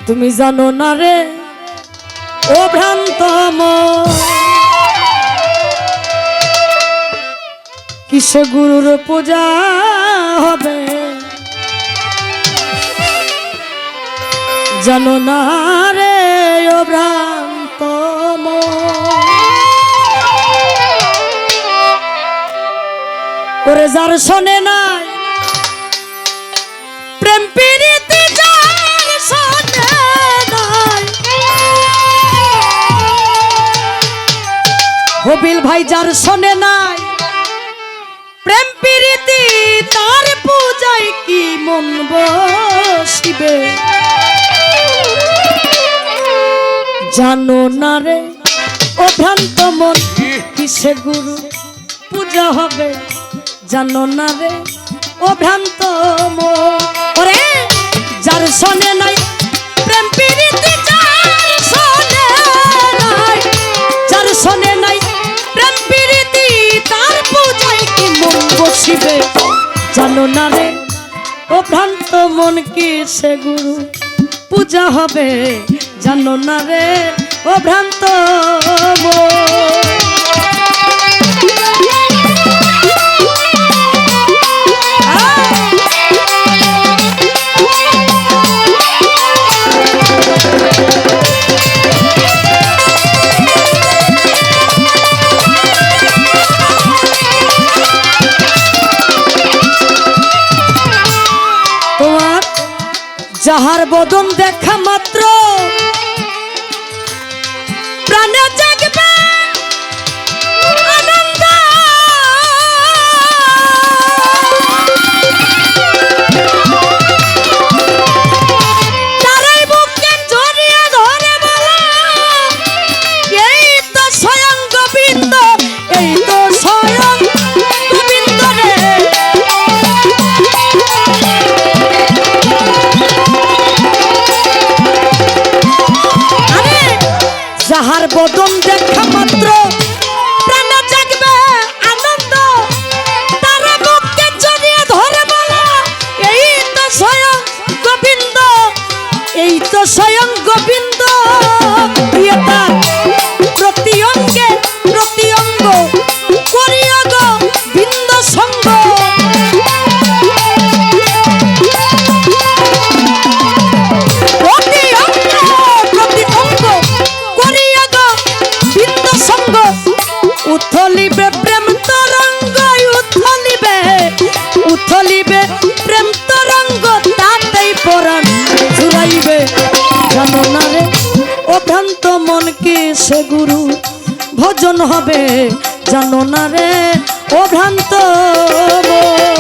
তুমি জানো না রে ও ভ্রান্ত মন, কিসে গুরুর পূজা হবে জানো না রে ও ভ্রান্ত মন। ওরে যার শোনে নাই প্রেম প্রীতি, যার শোনে নাই হবিল ভাই, যার শোনে নাই প্রেম প্রীতি, তার পূজায় কি মন বসিবে জানো না রে ও ভ্রান্ত মন, কিসে গুরু পূজা হবে জানো না রে ও ভ্রান্ত মন। ওরে যার শোনে নাই প্রেম প্রীতি, যার শোনে নাই, যার শোনে নাই প্রেম প্রীতি, তার পূজায় কি মন বসিবে জানো না রে ও ভ্রান্ত মন, কিসে গুরু পূজা হবে জানো না রে ও ভ্রান্ত মন। যাহার বদন দেখা মাত্র প্রাণে জাগবে আনন্দ, তারাই বুকে জড়িয়ে ধরে বলে এই তো স্বয়ং গোবিন্দ, এই তো স্বয়ং গোবিন্দ রে। যাহার বদন দেখা মাত্র প্রাণে জাগবে আনন্দ, তারা বুকে জড়িয়ে ধরে বলে এই তো স্বয়ং গোবিন্দ, এই তো স্বয়ং গোবিন্দ। প্রতি অঙ্গে প্রতি অঙ্গ করিয়া গোবিন্দ সঙ্গ, উথলিবে প্রেম তরঙ্গ, উথলিবে উথলিবে প্রেম তরঙ্গ, তাতেই পরাণ জুড়াইবে জানো না রে ও ভ্রান্ত মন, কিসে গুরু ভজন হবে জানো না রে ও ভ্রান্ত মন।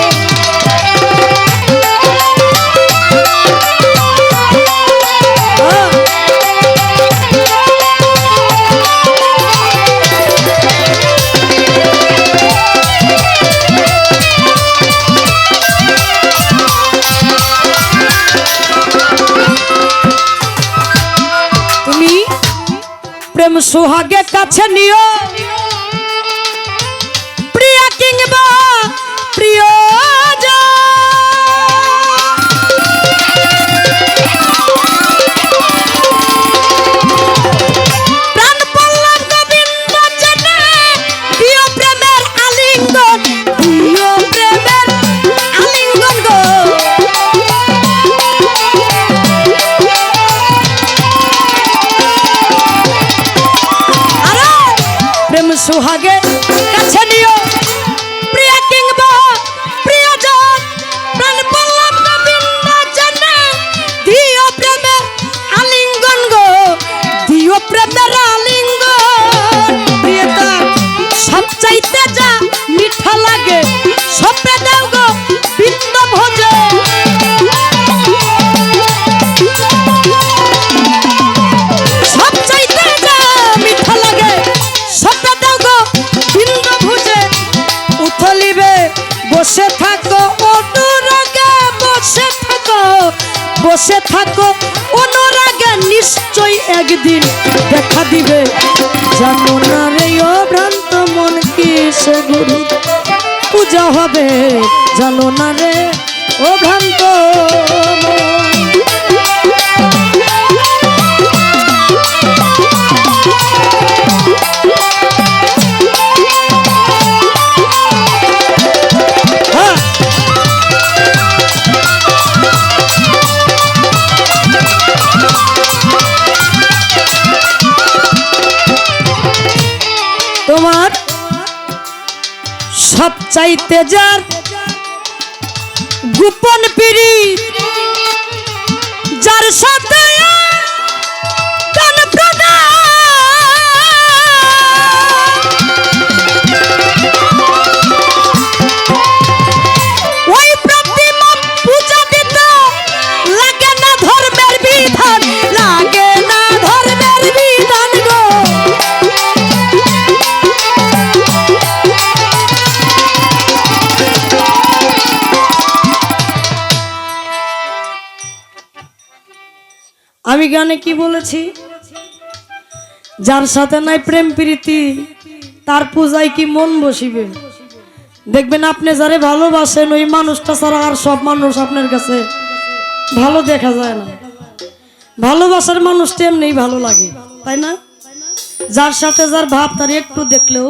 প্রেম সুহাগে কাছে নিও প্রিয়া কিংবা প্রিয়, প্রাণ পল্লব গোবিন্দ জনে দিও প্রেমের আলিঙ্গন, দিও প্রেমের আলিঙ্গন গো। সুহাগে কাছে নিও প্রিয়া কিংবা প্রিয়জন, প্রাণ পল্লব গোবিন্দ জনে দিও প্রেমের আলিঙ্গন গো, দিও প্রেমের আলিঙ্গন। প্রিয়তা সবচাইতে যা মিঠা লাগে সপে দাও গো বিন্দ ভোজে, সবচাইতে যা মিঠা লাগে সপে বসে থাকো অনুরাগে, বসে থাকো বসে থাকো অনুরাগে, নিশ্চয় একদিন দেখা দিবে জানো না রে ও ভ্রান্ত মন, কিসে গুরু পূজা হবে জানো না রে ও ভ্রান্ত মন। চাইতে যার গোপন পিড়ি যার সাথে আমি গানে কি বলেছি, যার সাথে নাই প্রেম প্রীতি তার পূজায় কি মন বসিবে। দেখবেন আপনি যারে ভালোবাসেন ওই মানুষটা ছাড়া আর সব মানুষ আপনার কাছে ভালো দেখা যায় না। ভালোবাসার মানুষটা এমনিই ভালো লাগে, তাই না? যার সাথে যার ভাব তার একটু দেখলেও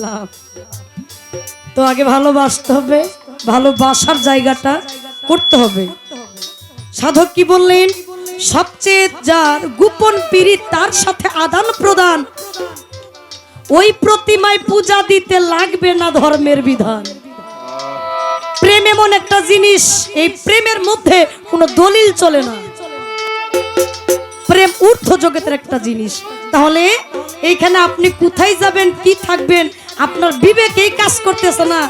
লাভ। তো আগে ভালোবাসতে হবে, ভালোবাসার জায়গাটা করতে হবে। সাধক কি বললেন, সবচেয়ে যার গোপন পীড়িত তার সাথে আদান প্রদান, ওই প্রতিমায় পূজা দিতে লাগবে না ধর্মের বিধান। প্রেম এমন একটা জিনিস, এই প্রেমের মধ্যে কোনো দলিল চলে না। প্রেম ঊর্ধ্ব জগতের একটা জিনিস। তাহলে এইখানে আপনি কোথায় যাবেন, কি থাকবেন, আপনার বিবেক এই কাজ করতেছে না।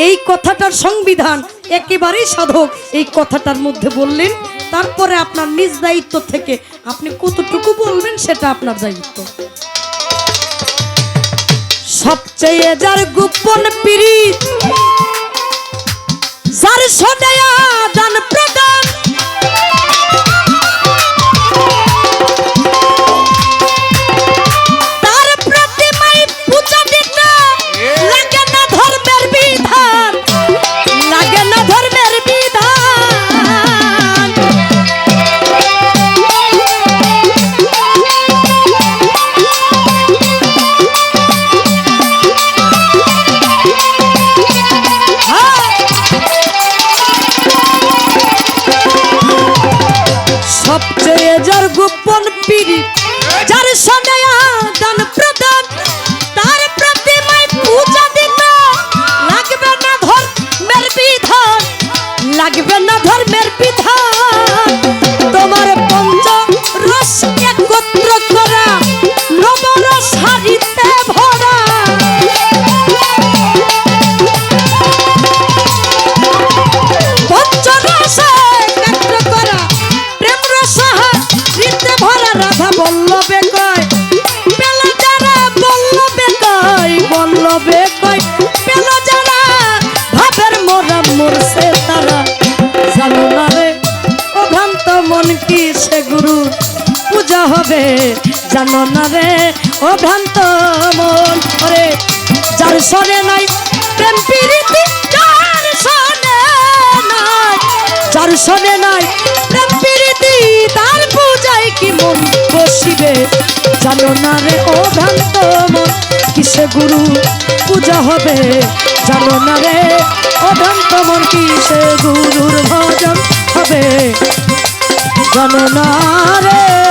এই কথাটার সংবিধান একেবারেই সাধক এই কথাটার মধ্যে বললেন। তারপরে আপনার নিজ দায়িত্ব থেকে আপনি কতটুকু বলবেন সেটা আপনার দায়িত্ব। সবচেয়ে যার গোপন পীড়িত যার সদায় আদান প্রদান, তার প্রতিমায় পূজা দিতে লাগে না ধর্মের বিধান, লাগে না ধর্মের বিধান। সবচেয়ে যার গোপন পীড়িত যার সদায় আদান প্রদান, তার প্রতিমায় পূজা দিতে লাগবে না ধর্মের বিধান, লাগবে না ধর্মের বিধান। তোমার পঞ্চ রস একত্র করা নবরস হারিতে ভরা, পঞ্চ রস একত্র করা প্রেম রস হারিতে ভরা। রাধা বল্লভে কয় পেলা যারা, বল্লভে কয় বল্লভে কয় পেলা যারা, ভাবের মোরা মরছে তারা। জানো না রে ও ভ্রান্ত মন কি সে গুরু পূজা হবে, জানো না রে ও ভ্রান্ত মন। ওরে যার সনে নাই প্রেম প্রীতি, যার সনে নাই, যার সনে নাই প্রেম প্রীতি তার পূজায় কি মন বসিবে। জানো না রে ও ভ্রান্ত মন কিসে গুরু পূজা হবে, জানো না রে ও ভ্রান্ত মন কিসে গুরুর ভজন হবে, জানো না রে।